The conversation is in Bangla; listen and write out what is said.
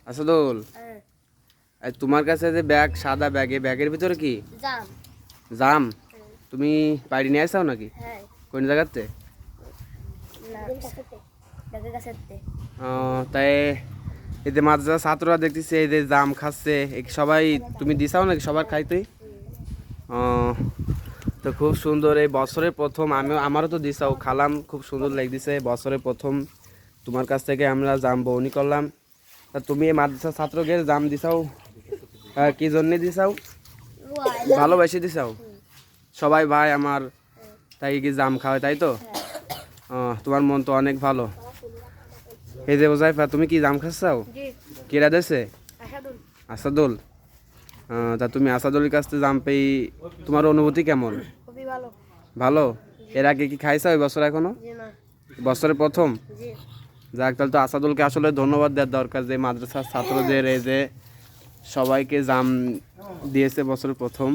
আসাদুল, তোমার কাছে যে ব্যাগ, সাদা ব্যাগ, এই ব্যাগের ভিতরে কি জাম? জাম? তুমি বাড়ি নিয়ে আসাও নাকি? হ্যাঁ। কোন জায়গাতে? তাই এই যে মাদ্রাসা ছাত্ররা দেখতেছি এই যে জাম খাচ্ছে, সবাই তুমি দিছাও নাকি সবার খাইতে? তো খুব সুন্দর, এই বছরের প্রথম আমারও তো দিছাও, খালাম, খুব সুন্দর লাগতেছে। বছরের প্রথম তোমার কাছ থেকে আমরা জাম বউনি করলাম। তা তুমি এই মাদ্রাসা ছাত্রকে জাম দিছাও কি জন্যে দিছাও? ভালোবেসে দিছাও? সবাই ভাই আমার, তাই কি জাম খাওয়ায়, তাই তো? তোমার মন তো অনেক ভালো। এই যে ওজাইফা, তুমি কি জাম খাচ্ছাও? কেরা দেছে? আসাদুল। তা তুমি আসাদুলের কাছ থেকে জাম পেয়ে তোমার অনুভূতি কেমন? ভালো। এর আগে কি খাইছাও এই বছর এখনো? বছরের প্রথম? যাক, তাহলে তো আসাদুলকে আসলে ধন্যবাদ দেওয়ার দরকার, যে মাদ্রাসার ছাত্রদের এই যে সবাইকে জাম দিয়েছে বছরের প্রথম।